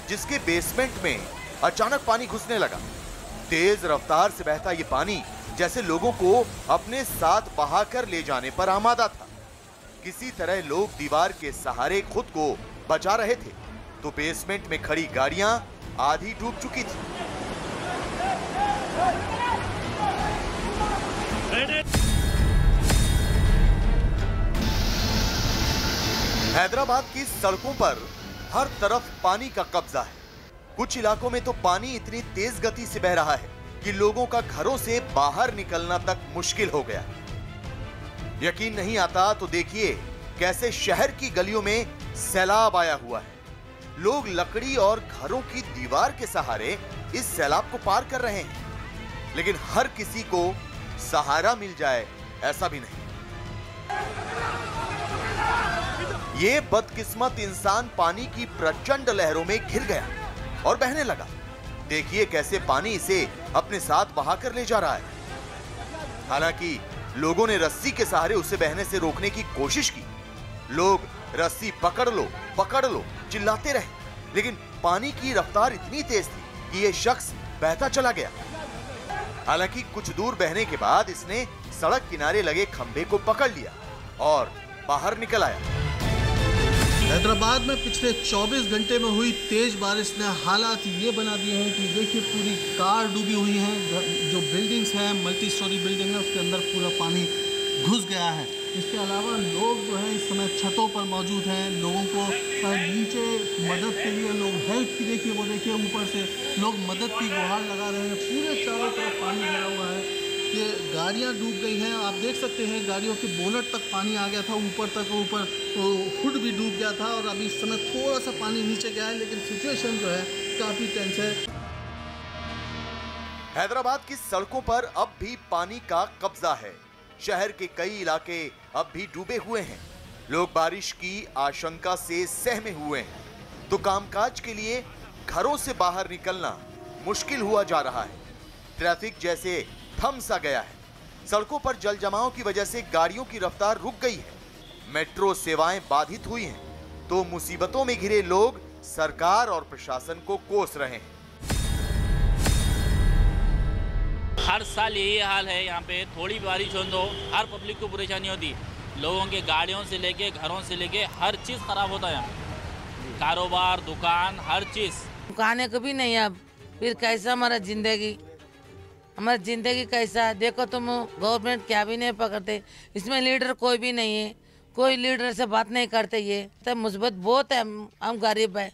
जिसके बेसमेंट में अचानक पानी घुसने लगा। तेज रफ्तार से बहता ये पानी जैसे लोगों को अपने साथ बहाकर ले जाने पर आमादा था। किसी तरह लोग दीवार के सहारे खुद को बचा रहे थे तो बेसमेंट में खड़ी गाड़ियां आधी डूब चुकी थी। हैदराबाद की सड़कों पर हर तरफ पानी का कब्जा है। कुछ इलाकों में तो पानी इतनी तेज गति से बह रहा है कि लोगों का घरों से बाहर निकलना तक मुश्किल हो गया। यकीन नहीं आता तो देखिए कैसे शहर की गलियों में सैलाब आया हुआ है। लोग लकड़ी और घरों की दीवार के सहारे इस सैलाब को पार कर रहे हैं, लेकिन हर किसी को सहारा मिल जाए ऐसा भी नहीं। ये बदकिस्मत इंसान पानी की प्रचंड लहरों में घिर गया और बहने लगा। देखिए कैसे पानी इसे अपने साथ बहाकर ले जा रहा है। हालांकि लोगों ने रस्सी के सहारे उसे बहने से रोकने की कोशिश की। लोग रस्सी पकड़ लो चिल्लाते रहे, लेकिन पानी की रफ्तार इतनी तेज थी कि यह शख्स बहता चला गया। हालांकि कुछ दूर बहने के बाद इसने सड़क किनारे लगे खंभे को पकड़ लिया और बाहर निकल आया। हैदराबाद में पिछले 24 घंटे में हुई तेज बारिश ने हालात ये बना दिए हैं कि देखिए पूरी कार डूबी हुई है। जो बिल्डिंग्स हैं, मल्टी स्टोरी बिल्डिंग है, उसके अंदर पूरा पानी घुस गया है। इसके अलावा लोग जो है इस समय छतों पर मौजूद हैं। लोगों को नीचे मदद के लिए लोग हेल्प की देखिए ऊपर से लोग मदद की गुहार लगा रहे हैं। पूरे चारों तरफ पानी भरा हुआ है। ये गाड़ियां डूब गई हैं। आप देख सकते हैं गाड़ियों के बोनट तक पानी आ गया था, ऊपर तो हुड भी डूब गया था और अभी इस समय थोड़ा सा पानी नीचे गया है, लेकिन सिचुएशन जो है काफ़ी टेंस है। हैदराबाद की सड़कों पर अब भी पानी का कब्जा है। शहर के कई इलाके अब भी डूबे हुए हैं। लोग बारिश की आशंका से सहमे हुए हैं तो कामकाज के लिए घरों से बाहर निकलना मुश्किल हुआ जा रहा है। ट्रैफिक जैसे थम सा गया है। सड़कों पर जल जमाव की वजह से गाड़ियों की रफ्तार रुक गई है। मेट्रो सेवाएं बाधित हुई हैं तो मुसीबतों में घिरे लोग सरकार और प्रशासन को कोस रहे हैं। हर साल यही हाल है। यहाँ पे थोड़ी बारिश हो तो हर पब्लिक को परेशानी होती। लोगों के गाड़ियों से लेके घरों से लेके हर चीज़ खराब होता है यहाँ पे। कारोबार, दुकान, हर चीज़। दुकानें कभी नहीं। अब फिर कैसा हमारी ज़िंदगी कैसा? देखो तुम, गवर्नमेंट क्या भी नहीं पकड़ते। इसमें लीडर कोई भी नहीं है, कोई लीडर से बात नहीं करते। ये तब मुसीबत बहुत है, हम गरीब है।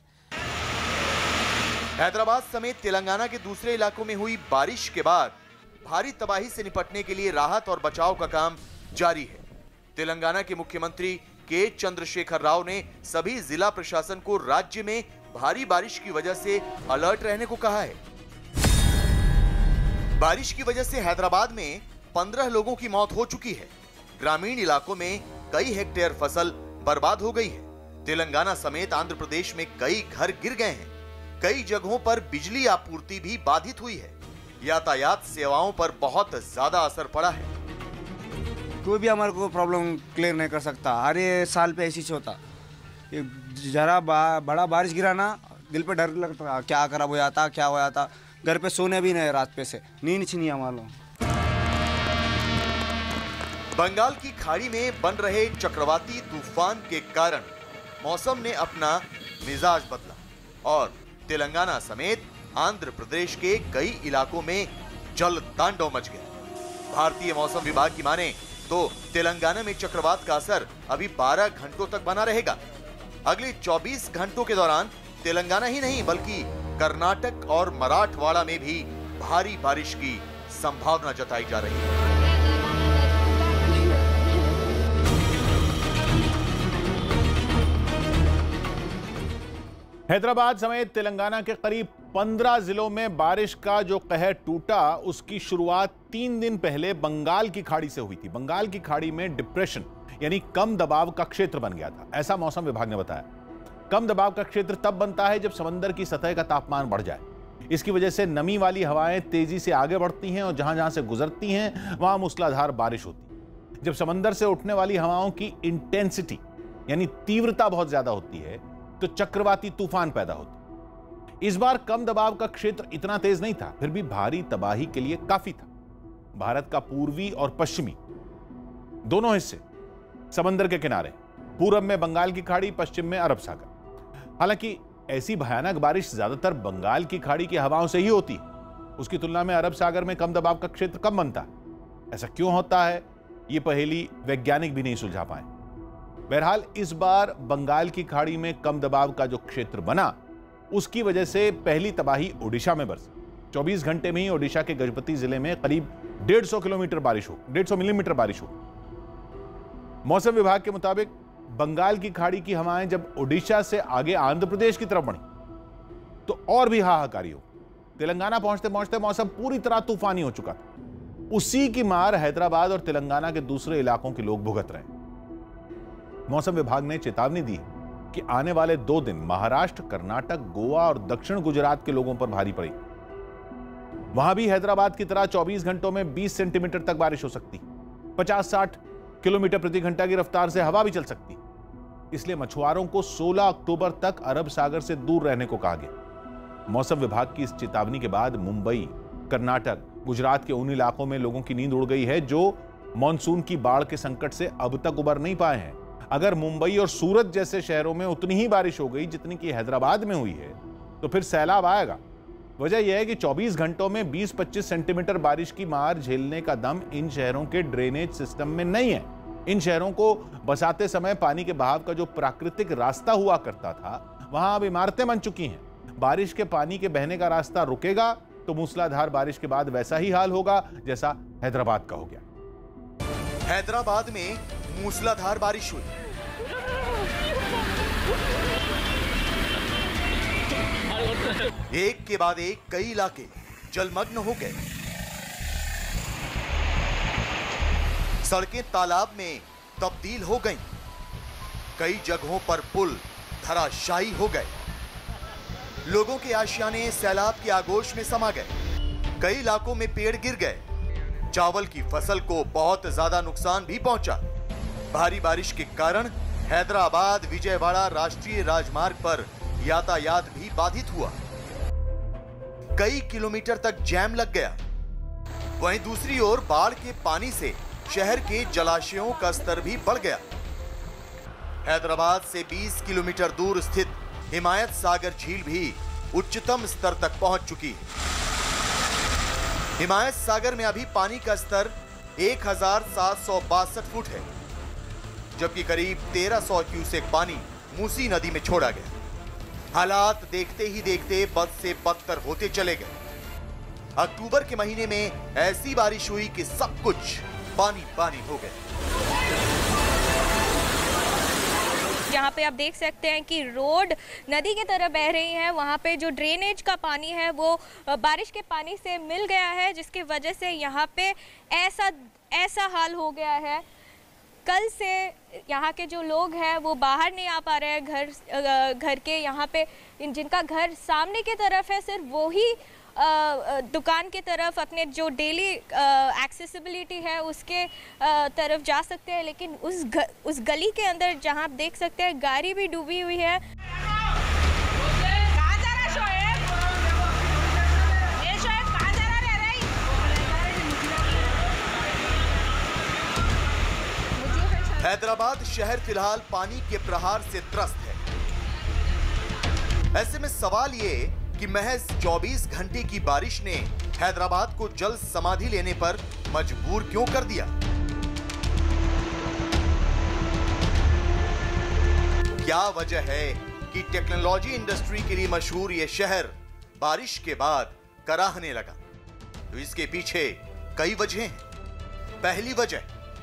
हैदराबाद समेत तेलंगाना के दूसरे इलाकों में हुई बारिश के बाद भारी तबाही से निपटने के लिए राहत और बचाव का काम जारी है। तेलंगाना के मुख्यमंत्री के चंद्रशेखर राव ने सभी जिला प्रशासन को राज्य में भारी बारिश की वजह से अलर्ट रहने को कहा है। बारिश की वजह से हैदराबाद में 15 लोगों की मौत हो चुकी है। ग्रामीण इलाकों में कई हेक्टेयर फसल बर्बाद हो गई है। तेलंगाना समेत आंध्र प्रदेश में कई घर गिर गए हैं। कई जगहों पर बिजली आपूर्ति भी बाधित हुई है। यातायात सेवाओं पर बहुत ज्यादा असर पड़ा है। कोई भी हमारे को प्रॉब्लम क्लियर नहीं कर सकता। हर साल पे ऐसी होता। जरा बड़ा बारिश गिरा ना, दिल पे डर लगता, क्या खराब हो जाता, क्या हो जाता। घर पे सोने भी नहीं, रात पे से नींद छीनी हमारे लोग। बंगाल की खाड़ी में बन रहे चक्रवाती तूफान के कारण मौसम ने अपना मिजाज बदला और तेलंगाना समेत आंध्र प्रदेश के कई इलाकों में जल तांडव मच गया। भारतीय मौसम विभाग की माने तो तेलंगाना में चक्रवात का असर अभी 12 घंटों तक बना रहेगा। अगले 24 घंटों के दौरान तेलंगाना ही नहीं बल्कि कर्नाटक और मराठवाड़ा में भी भारी बारिश की संभावना जताई जा रही है। हैदराबाद समेत तेलंगाना के करीब 15 जिलों में बारिश का जो कहर टूटा, उसकी शुरुआत 3 दिन पहले बंगाल की खाड़ी से हुई थी। बंगाल की खाड़ी में डिप्रेशन यानी कम दबाव का क्षेत्र बन गया था, ऐसा मौसम विभाग ने बताया। कम दबाव का क्षेत्र तब बनता है जब समंदर की सतह का तापमान बढ़ जाए। इसकी वजह से नमी वाली हवाएं तेजी से आगे बढ़ती हैं और जहां जहां से गुजरती हैं वहां मूसलाधार बारिश होती है। जब समंदर से उठने वाली हवाओं की इंटेंसिटी यानी तीव्रता बहुत ज्यादा होती है तो चक्रवाती तूफान पैदा होते। इस बार कम दबाव का क्षेत्र इतना तेज नहीं था, फिर भी भारी तबाही के लिए काफी था। भारत का पूर्वी और पश्चिमी दोनों हिस्से समंदर के किनारे, पूरब में बंगाल की खाड़ी, पश्चिम में अरब सागर। हालांकि ऐसी भयानक बारिश ज्यादातर बंगाल की खाड़ी की हवाओं से ही होती है, उसकी तुलना में अरब सागर में कम दबाव का क्षेत्र कम बनता है। ऐसा क्यों होता है, यह पहेली वैज्ञानिक भी नहीं सुलझा पाए। बहरहाल इस बार बंगाल की खाड़ी में कम दबाव का जो क्षेत्र बना, उसकी वजह से पहली तबाही ओडिशा में बरसी। 24 घंटे में ही ओडिशा के गजपति जिले में करीब 150 मिलीमीटर बारिश हो। मौसम विभाग के मुताबिक बंगाल की खाड़ी की हवाएं जब ओडिशा से आगे आंध्र प्रदेश की तरफ बढ़ी तो और भी हाहाकारी हो। तेलंगाना पहुंचते पहुंचते मौसम पूरी तरह तूफानी हो चुका था। उसी की मार हैदराबाद और तेलंगाना के दूसरे इलाकों के लोग भुगत रहे। मौसम विभाग ने चेतावनी दी कि आने वाले 2 दिन महाराष्ट्र, कर्नाटक, गोवा और दक्षिण गुजरात के लोगों पर भारी पड़ी। वहां भी हैदराबाद की तरह 24 घंटों में 20 सेंटीमीटर तक बारिश हो सकती, 50-60 किलोमीटर प्रति घंटा की रफ्तार से हवा भी चल सकती। इसलिए मछुआरों को 16 अक्टूबर तक अरब सागर से दूर रहने को कहा गया। मौसम विभाग की इस चेतावनी के बाद मुंबई, कर्नाटक, गुजरात के उन इलाकों में लोगों की नींद उड़ गई है जो मानसून की बाढ़ के संकट से अब तक उबर नहीं पाए हैं। अगर मुंबई और सूरत जैसे शहरों में उतनी ही बारिश हो गई जितनी कि हैदराबाद में हुई है तो फिर सैलाब आएगा। वजह यह है कि 24 घंटों में 20-25 सेंटीमीटर बारिश की मार झेलने का दम इन शहरों के ड्रेनेज सिस्टम में नहीं है। इन शहरों को बसाते समय पानी के बहाव का जो प्राकृतिक रास्ता हुआ करता था, वहां अब इमारतें बन चुकी हैं। बारिश के पानी के बहने का रास्ता रुकेगा तो मूसलाधार बारिश के बाद वैसा ही हाल होगा जैसा हैदराबाद का हो गया। हैदराबाद में मूसलाधार बारिश हुई। एक के बाद एक कई इलाके जलमग्न हो गए। सड़कें तालाब में तब्दील हो गईं। कई जगहों पर पुल धराशायी हो गए। लोगों के आशियाने सैलाब की आगोश में समा गए। कई इलाकों में पेड़ गिर गए। चावल की फसल को बहुत ज्यादा नुकसान भी पहुंचा। भारी बारिश के कारण हैदराबाद विजयवाड़ा राष्ट्रीय राजमार्ग पर यातायात भी बाधित हुआ। कई किलोमीटर तक जैम लग गया। वहीं दूसरी ओर बाढ़ के पानी से शहर के जलाशयों का स्तर भी बढ़ गया। हैदराबाद से 20 किलोमीटर दूर स्थित हिमायत सागर झील भी उच्चतम स्तर तक पहुंच चुकी है। हिमायत सागर में अभी पानी का स्तर 1762 फुट है, जबकि करीब 1300 क्यूसेक पानी मूसी नदी में छोड़ा गया। हालात देखते ही देखते बद से बदतर होते चले गए। अक्टूबर के महीने में ऐसी बारिश हुई कि सब कुछ पानी पानी हो गया। यहाँ पे आप देख सकते हैं कि रोड नदी की तरह बह रही है। वहाँ पे जो ड्रेनेज का पानी है वो बारिश के पानी से मिल गया है, जिसकी वजह से यहाँ पे ऐसा हाल हो गया है। कल से यहाँ के जो लोग हैं वो बाहर नहीं आ पा रहे हैं घर के। यहाँ पे जिनका घर सामने की तरफ है सिर्फ वो ही दुकान की तरफ अपने जो डेली एक्सेसिबिलिटी है उसके तरफ जा सकते हैं, लेकिन उस गली के अंदर जहाँ आप देख सकते हैं गाड़ी भी डूबी हुई है। हैदराबाद शहर फिलहाल पानी के प्रहार से त्रस्त है। ऐसे में सवाल ये कि महज 24 घंटे की बारिश ने हैदराबाद को जल समाधि लेने पर मजबूर क्यों कर दिया? क्या वजह है कि टेक्नोलॉजी इंडस्ट्री के लिए मशहूर यह शहर बारिश के बाद कराहने लगा? तो इसके पीछे कई वजह हैं। पहली वजह,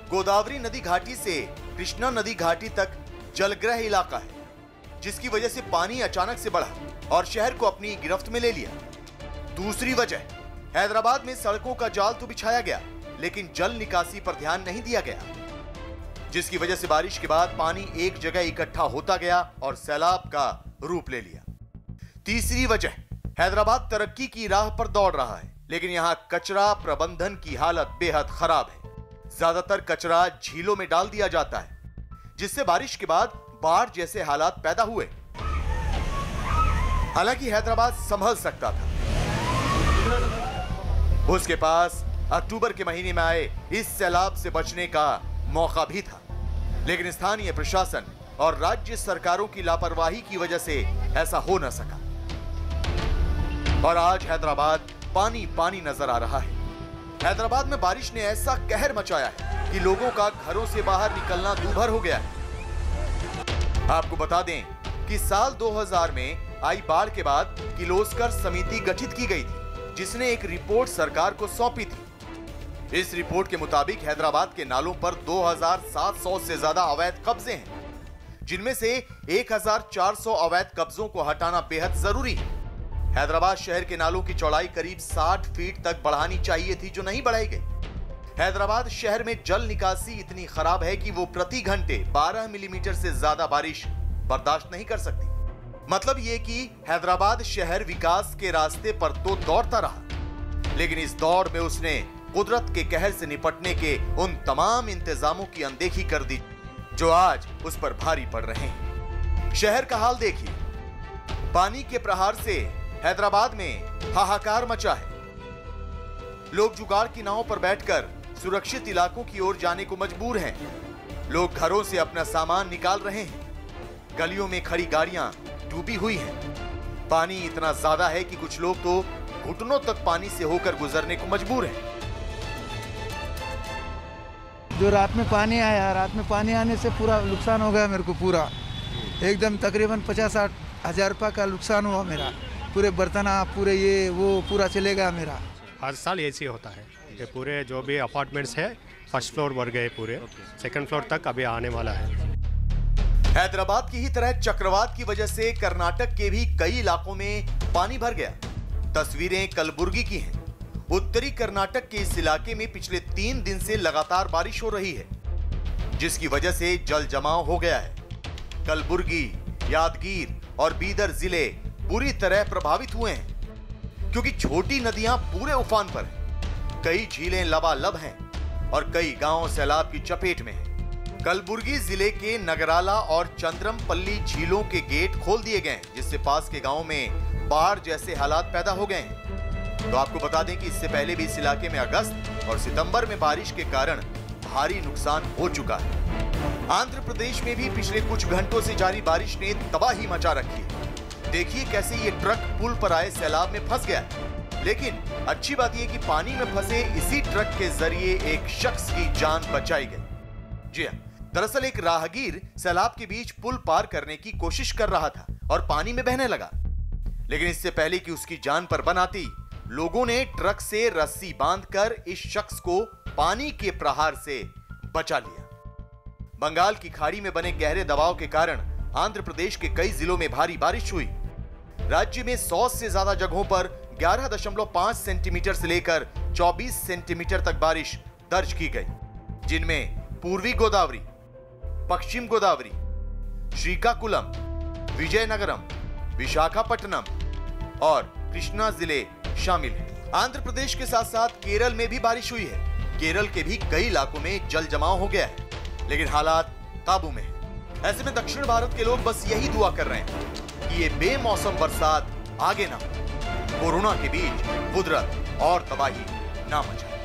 गोदावरी नदी घाटी से कृष्णा नदी घाटी तक जलग्रह इलाका है, जिसकी वजह से पानी अचानक से बढ़ा और शहर को अपनी गिरफ्त में ले लिया। दूसरी वजह, हैदराबाद में सड़कों का जाल तो बिछाया गया लेकिन जल निकासी पर ध्यान नहीं दिया गया, जिसकी वजह से बारिश के बाद पानी एक जगह इकट्ठा होता गया और सैलाब का रूप ले लिया। तीसरी वजह, हैदराबाद तरक्की की राह पर दौड़ रहा है, लेकिन यहां कचरा प्रबंधन की हालत बेहद खराब है। ज्यादातर कचरा झीलों में डाल दिया जाता है, जिससे बारिश के बाद बाढ़ जैसे हालात पैदा हुए। हालांकि हैदराबाद संभल सकता था। उसके पास अक्टूबर के महीने में आए इस सैलाब से बचने का मौका भी था, लेकिन स्थानीय प्रशासन और राज्य सरकारों की लापरवाही की वजह से ऐसा हो न सका और आज हैदराबाद पानी पानी नजर आ रहा है। हैदराबाद में बारिश ने ऐसा कहर मचाया है कि लोगों का घरों से बाहर निकलना दूभर हो गया है। आपको बता दें कि साल 2000 में आई बाढ़ के बाद किर्लोस्कर समिति गठित की गई थी, जिसने एक रिपोर्ट सरकार को सौंपी थी। इस रिपोर्ट के मुताबिक हैदराबाद के नालों पर 2700 से ज्यादा अवैध कब्जे हैं, जिनमें से 1400 अवैध कब्जों को हटाना बेहद जरूरी है। हैदराबाद शहर के नालों की चौड़ाई करीब 60 फीट तक बढ़ानी चाहिए थी, जो नहीं बढ़ाई गई। हैदराबाद शहर में जल निकासी इतनी खराब है कि वो प्रति घंटे 12 मिलीमीटर से ज्यादा बारिश बर्दाश्त नहीं कर सकती। मतलब ये कि हैदराबाद शहर विकास के रास्ते पर तो दौड़ता रहा, लेकिन इस दौड़ में उसने कुदरत के कहर से निपटने के उन तमाम इंतजामों की अनदेखी कर दी जो आज उस पर भारी पड़ रहे हैं। शहर का हाल देखिए, पानी के प्रहार से हैदराबाद में हाहाकार मचा है। लोग जुगाड़ की नावों पर बैठकर सुरक्षित इलाकों की ओर जाने को मजबूर हैं। लोग घरों से अपना सामान निकाल रहे हैं। गलियों में खड़ी गाड़ियां डूबी हुई हैं। पानी इतना ज्यादा है कि कुछ लोग तो घुटनों तक पानी से होकर गुजरने को मजबूर हैं। जो रात में पानी आया, रात में पानी आने से पूरा नुकसान हो गया मेरे को, पूरा एकदम तकरीबन 50-60 हज़ार रुपये का नुकसान हुआ मेरा। पूरे बर्तन पूरे ये वो पूरा चलेगा मेरा। हर साल ऐसे होता है। ये पूरे जो भी अपार्टमेंट्स है फर्स्ट फ्लोर भर गए, पूरे सेकंड फ्लोर तक अभी आने वाला है। हैदराबाद की ही तरह चक्रवात की वजह से कर्नाटक के भी कई इलाकों में पानी भर गया। तस्वीरें कलबुर्गी की हैं। उत्तरी कर्नाटक के इस इलाके में पिछले 3 दिन से लगातार बारिश हो रही है, जिसकी वजह से जल जमाव हो गया है। कलबुर्गी, यादगीर और बीदर जिले बुरी तरह प्रभावित हुए हैं, क्योंकि छोटी नदियां पूरे उफान पर हैं। कई झीलें लबालब हैं और कई गांव सैलाब की चपेट में हैं। कलबुर्गी जिले के नगराला और चंद्रमपल्ली झीलों के गेट खोल दिए गए हैं, जिससे पास के गांव में बाढ़ जैसे हालात पैदा हो गए हैं। तो आपको बता दें कि इससे पहले भी इस इलाके में अगस्त और सितंबर में बारिश के कारण भारी नुकसान हो चुका है। आंध्र प्रदेश में भी पिछले कुछ घंटों से जारी बारिश ने तबाही मचा रखी है। देखिए कैसे ये ट्रक पुल पर आए सैलाब में फंस गया। लेकिन अच्छी बात यह कि पानी में फंसे इसी ट्रक के जरिए एक शख्स की जान बचाई गई। जी हां, दरअसल एक राहगीर सैलाब के बीच पुल पार करने की कोशिश कर रहा था और पानी में बहने लगा, लेकिन इससे पहले कि उसकी जान पर बन आती, लोगों ने ट्रक से रस्सी बांधकर इस शख्स को पानी के प्रहार से बचा लिया। बंगाल की खाड़ी में बने गहरे दबाव के कारण आंध्र प्रदेश के कई जिलों में भारी बारिश हुई। राज्य में 100 से ज्यादा जगहों पर 11.5 सेंटीमीटर से लेकर 24 सेंटीमीटर तक बारिश दर्ज की गई, जिनमें पूर्वी गोदावरी, पश्चिम गोदावरी, श्रीकाकुलम, विजयनगरम, विशाखापट्टनम और कृष्णा जिले शामिल हैं। आंध्र प्रदेश के साथ साथ केरल में भी बारिश हुई है। केरल के भी कई इलाकों में जल जमाव हो गया है, लेकिन हालात काबू में है। ऐसे में दक्षिण भारत के लोग बस यही दुआ कर रहे हैं कि ये बेमौसम बरसात आगे ना हो, कोरोना के बीच कुदरत और तबाही ना मचाए।